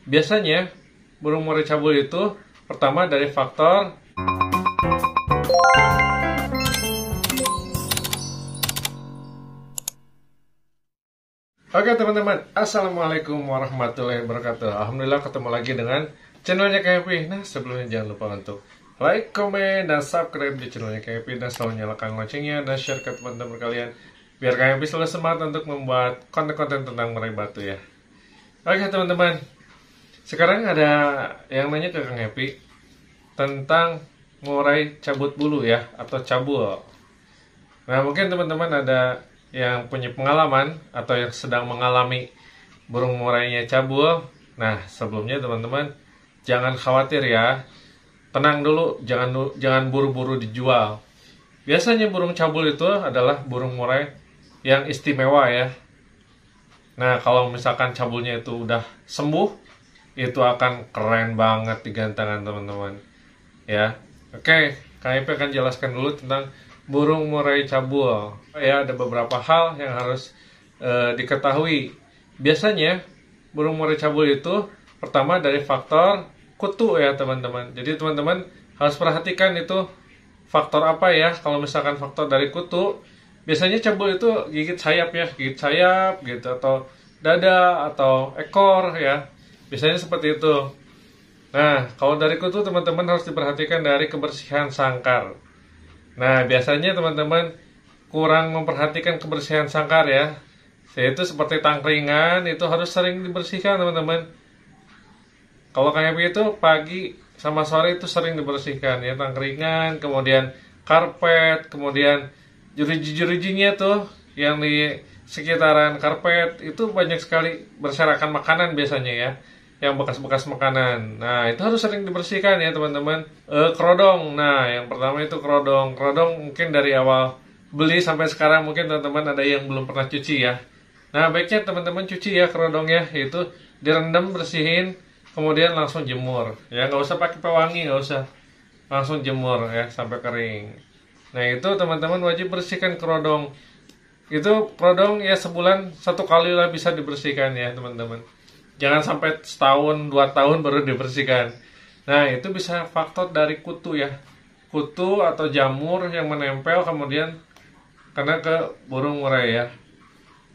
Biasanya burung murai cabul itu pertama dari faktor Oke teman-teman, Assalamualaikum warahmatullahi wabarakatuh. Alhamdulillah ketemu lagi dengan channelnya KP. Nah sebelumnya jangan lupa untuk like, komen, dan subscribe di channelnya KP, dan selalu nyalakan loncengnya dan share ke teman-teman kalian biar KP selalu semangat untuk membuat konten-konten tentang murai batu ya. Oke teman-teman, sekarang ada yang nanya ke Kang Happy tentang murai cabut bulu ya, atau cabul. Nah mungkin teman-teman ada yang punya pengalaman atau yang sedang mengalami burung murainya cabul. Nah sebelumnya teman-teman jangan khawatir ya, tenang dulu, jangan buru-buru dijual. Biasanya burung cabul itu adalah burung murai yang istimewa ya. Nah kalau misalkan cabulnya itu udah sembuh, itu akan keren banget di gantangan teman-teman ya. Oke, KIP akan jelaskan dulu tentang burung murai cabul ya. Ada beberapa hal yang harus diketahui. Biasanya burung murai cabul itu pertama dari faktor kutu ya teman-teman. Jadi teman-teman harus perhatikan itu faktor apa ya. Kalau misalkan faktor dari kutu, biasanya cabul itu gigit sayap ya, gigit sayap gitu, atau dada atau ekor ya. Biasanya seperti itu. Nah, kalau dari kutu teman-teman harus diperhatikan dari kebersihan sangkar. Nah, biasanya teman-teman kurang memperhatikan kebersihan sangkar ya. Yaitu seperti tangkringan, itu harus sering dibersihkan teman-teman. Kalau kayak begitu, pagi sama sore itu sering dibersihkan ya. Tangkringan, kemudian karpet, kemudian jeruji-jerujinya tuh yang di sekitaran karpet, itu banyak sekali berserakan makanan biasanya ya, yang bekas-bekas makanan. Nah itu harus sering dibersihkan ya teman-teman. Kerodong, nah yang pertama itu kerodong. Kerodong mungkin dari awal beli sampai sekarang mungkin teman-teman ada yang belum pernah cuci ya. Nah baiknya teman-teman cuci ya kerodongnya, itu direndam, bersihin, kemudian langsung jemur ya. Nggak usah pakai pewangi, nggak usah, langsung jemur ya sampai kering. Nah itu teman-teman wajib bersihkan kerodong. Itu kerodong ya sebulan satu kali lah bisa dibersihkan ya teman-teman. Jangan sampai setahun, 2 tahun baru dibersihkan. Nah, itu bisa faktor dari kutu ya. Kutu atau jamur yang menempel kemudian kena ke burung murai ya.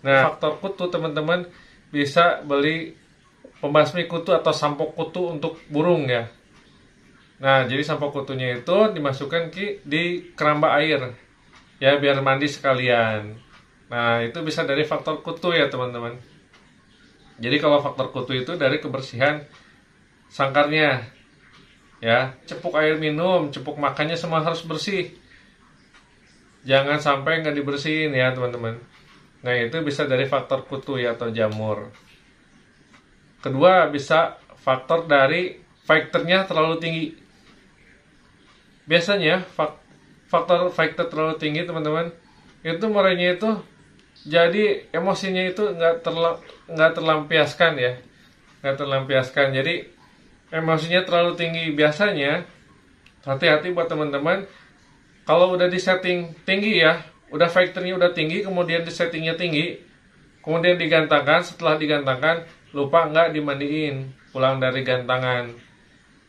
Nah, faktor kutu teman-teman bisa beli pembasmi kutu atau sampo kutu untuk burung ya. Nah, jadi sampo kutunya itu dimasukkan di keramba air ya, biar mandi sekalian. Nah, itu bisa dari faktor kutu ya teman-teman. Jadi kalau faktor kutu itu dari kebersihan sangkarnya ya. Cepuk air minum, cepuk makannya semua harus bersih. Jangan sampai nggak dibersihin ya teman-teman. Nah itu bisa dari faktor kutu ya, atau jamur. Kedua bisa faktor dari faktornya terlalu tinggi. Biasanya faktor faktor terlalu tinggi teman-teman, itu murainya itu jadi emosinya itu nggak terlampiaskan ya, nggak terlampiaskan. Jadi emosinya terlalu tinggi. Biasanya hati-hati buat teman-teman, kalau udah di setting tinggi ya, udah faktornya udah tinggi, kemudian di settingnya tinggi, kemudian digantangkan. Setelah digantangkan lupa nggak dimandiin pulang dari gantangan,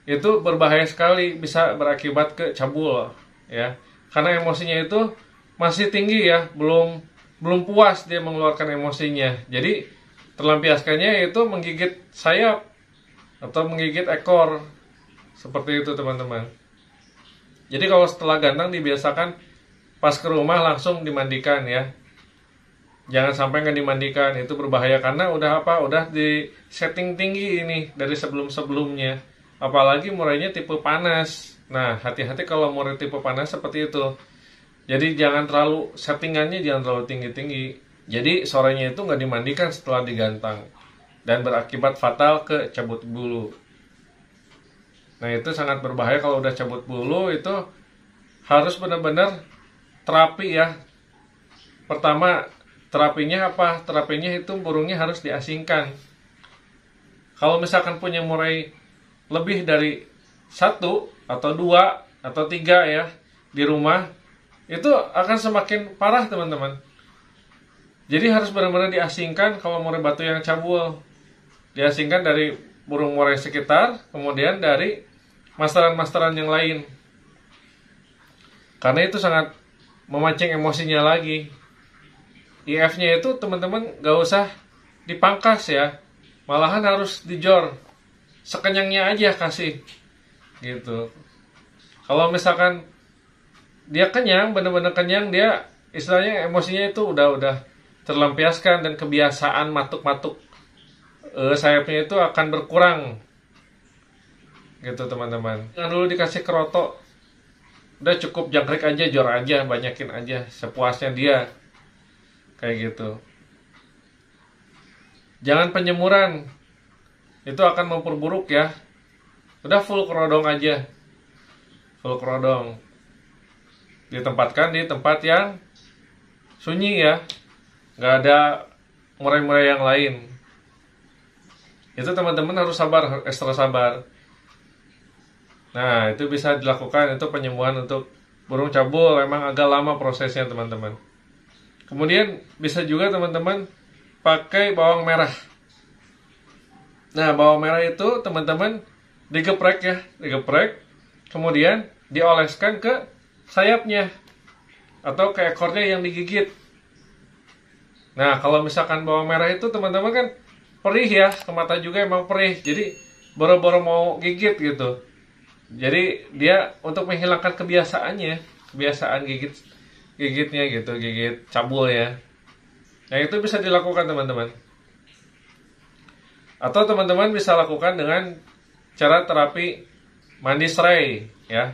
itu berbahaya sekali, bisa berakibat ke cabul ya. Karena emosinya itu masih tinggi ya, belum puas dia mengeluarkan emosinya. Jadi terlampiaskannya itu menggigit sayap atau menggigit ekor. Seperti itu teman-teman. Jadi kalau setelah gantang dibiasakan pas ke rumah langsung dimandikan ya. Jangan sampai nggak dimandikan, itu berbahaya karena udah di setting tinggi ini dari sebelum-sebelumnya. Apalagi murainya tipe panas. Nah hati-hati kalau murai tipe panas seperti itu. Jadi jangan terlalu, settingannya jangan terlalu tinggi-tinggi. Jadi sorenya itu nggak dimandikan setelah digantang, dan berakibat fatal ke cabut bulu. Nah itu sangat berbahaya kalau udah cabut bulu. Itu harus benar-benar terapi ya. Pertama terapinya apa? Terapinya itu burungnya harus diasingkan. Kalau misalkan punya murai lebih dari 1 atau 2 atau 3 ya di rumah, itu akan semakin parah teman-teman. Jadi harus benar-benar diasingkan kalau murai batu yang cabul. Diasingkan dari burung murai sekitar, kemudian dari masteran-masteran yang lain. Karena itu sangat memancing emosinya lagi. IF-nya itu teman-teman gak usah dipangkas ya, malahan harus dijor, sekenyangnya aja kasih gitu. Kalau misalkan dia kenyang, bener-bener kenyang, dia istilahnya emosinya itu udah terlampiaskan dan kebiasaan matuk-matuk sayapnya itu akan berkurang gitu teman-teman. Jangan dulu dikasih kerotok, udah cukup jangkrik aja, jor aja, banyakin aja sepuasnya dia kayak gitu. Jangan penyemuran, itu akan memperburuk ya. Udah full kerodong aja, full kerodong, ditempatkan di tempat yang sunyi ya, nggak ada murai-murai yang lain. Itu teman-teman harus sabar, ekstra sabar. Nah, itu bisa dilakukan, itu penyembuhan untuk burung cabul. Memang agak lama prosesnya teman-teman. Kemudian bisa juga teman-teman pakai bawang merah. Nah, bawang merah itu teman-teman digeprek ya, digeprek, kemudian dioleskan ke sayapnya atau ke ekornya yang digigit. Nah, kalau misalkan bawang merah itu teman-teman kan perih ya, ke mata juga emang perih, jadi boro-boro mau gigit gitu. Jadi dia untuk menghilangkan kebiasaan gigitnya gitu, gigit cabul ya. Nah, itu bisa dilakukan teman-teman. Atau teman-teman bisa lakukan dengan cara terapi mandi serai ya.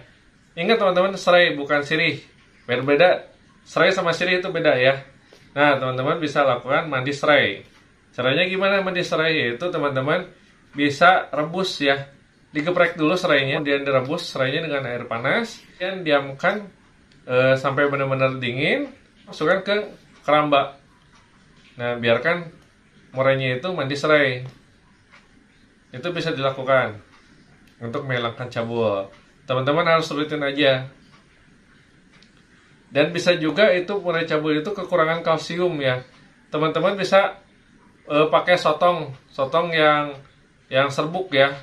Ingat teman-teman, serai bukan sirih. Berbeda, serai sama sirih itu beda ya. Nah, teman-teman bisa lakukan mandi serai. Caranya gimana mandi serai? Yaitu teman-teman bisa rebus ya. Digeprek dulu serainya, kemudian direbus serainya dengan air panas, dan diamkan sampai benar-benar dingin, masukkan ke keramba. Nah, biarkan murainya itu mandi serai. Itu bisa dilakukan untuk menghilangkan cabul. Teman-teman harus rutin aja. Dan bisa juga itu murai cabul itu kekurangan kalsium ya. Teman-teman bisa pakai sotong yang serbuk ya.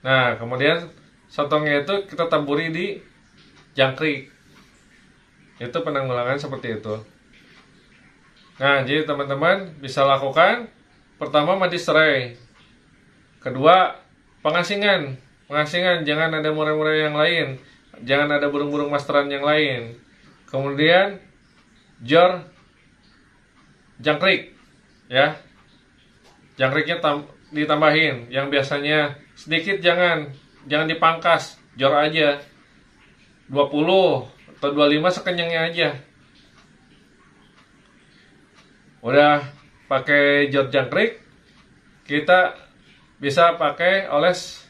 Nah, kemudian sotongnya itu kita taburi di jangkrik. Itu penanggulangan seperti itu. Nah, jadi teman-teman bisa lakukan. Pertama, mandi serai. Kedua, pengasingan. Pengasingan, jangan ada murai-murai yang lain. Jangan ada burung-burung masteran yang lain. Kemudian, jor jangkrik. Ya, jangkriknya ditambahin. Yang biasanya sedikit jangan dipangkas, jor aja 20 atau 25 sekenyangnya aja. Udah pakai jor jangkrik, kita bisa pakai oles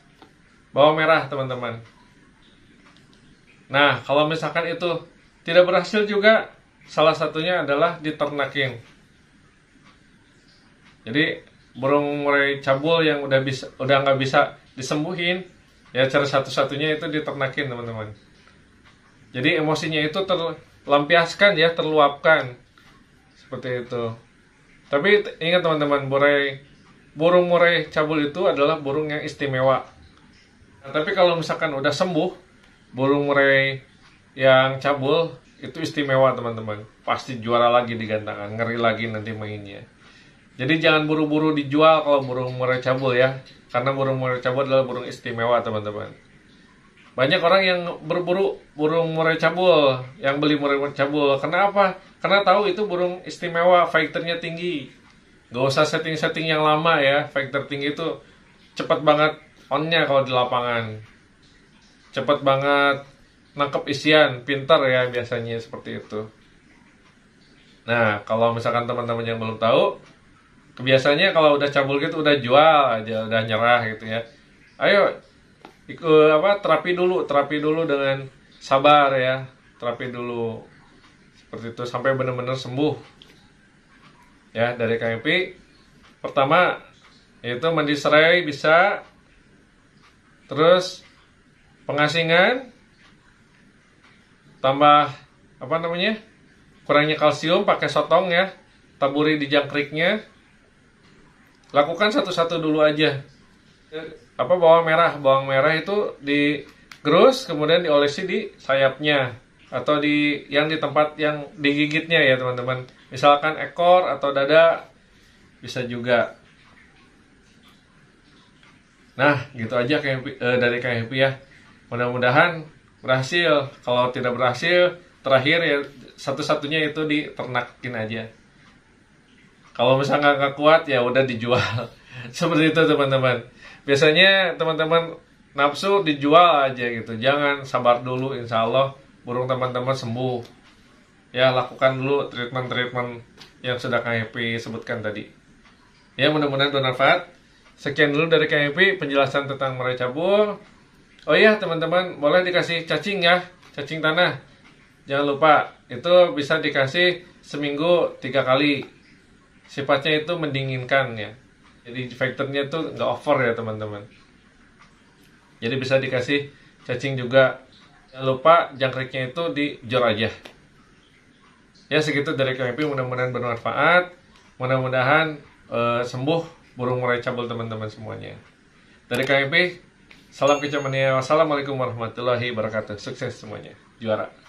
bawang merah teman-teman. Nah, kalau misalkan itu tidak berhasil juga, salah satunya adalah diternakin. Jadi burung murai cabul yang udah nggak bisa disembuhin, ya cara satu-satunya itu diternakin teman-teman. Jadi emosinya itu terlampiaskan ya, terluapkan seperti itu. Tapi ingat teman-teman, burung murai cabul itu adalah burung yang istimewa. Nah, tapi kalau misalkan udah sembuh, burung murai yang cabul itu istimewa teman-teman. Pasti juara lagi di gantangan, ngeri lagi nanti mainnya. Jadi jangan buru-buru dijual kalau burung murai cabul ya. Karena burung murai cabul adalah burung istimewa teman-teman. Banyak orang yang berburu burung murai cabul, yang beli murai cabul. Kenapa? Karena tahu itu burung istimewa, fighternya tinggi. Gak usah setting-setting yang lama ya. Fighter tinggi itu cepat banget on-nya kalau di lapangan. Cepat banget nangkep isian, pintar ya biasanya seperti itu. Nah, kalau misalkan teman-teman yang belum tahu, biasanya kalau udah cabul gitu udah jual aja, udah nyerah gitu ya. Ayo terapi dulu dengan sabar ya. Terapi dulu seperti itu sampai benar-benar sembuh. Ya, dari KMP pertama yaitu mandi serai bisa. Terus pengasingan tambah kurangnya kalsium, pakai sotong ya, taburi di jangkriknya. Lakukan satu-satu dulu aja. Bawang merah itu digerus kemudian diolesi di sayapnya atau di tempat yang digigitnya ya teman-teman. Misalkan ekor atau dada bisa juga. Nah, gitu aja dari KMP ya. Mudah-mudahan berhasil. Kalau tidak berhasil, terakhir ya satu-satunya itu diternakin aja. Kalau misalnya nggak kuat ya udah dijual. Seperti itu teman-teman. Biasanya teman-teman nafsu dijual aja gitu. Jangan, sabar dulu, insya Allah burung teman-teman sembuh. Ya lakukan dulu treatment-treatment yang sudah KMP sebutkan tadi. Ya mudah-mudahan bermanfaat. Sekian dulu dari KMP penjelasan tentang murai cabul. Oh iya teman-teman, boleh dikasih cacing ya, cacing tanah. Jangan lupa, itu bisa dikasih seminggu 3 kali. Sifatnya itu mendinginkan ya. Jadi faktornya itu nggak over ya teman-teman. Jadi bisa dikasih cacing juga. Jangan lupa jangkriknya itu dijor aja. Ya segitu dari KMP, mudah-mudahan bermanfaat. Mudah-mudahan sembuh burung murai cabul teman-teman semuanya. Dari KMP, salam kecamania. Wassalamualaikum warahmatullahi wabarakatuh. Sukses semuanya. Juara.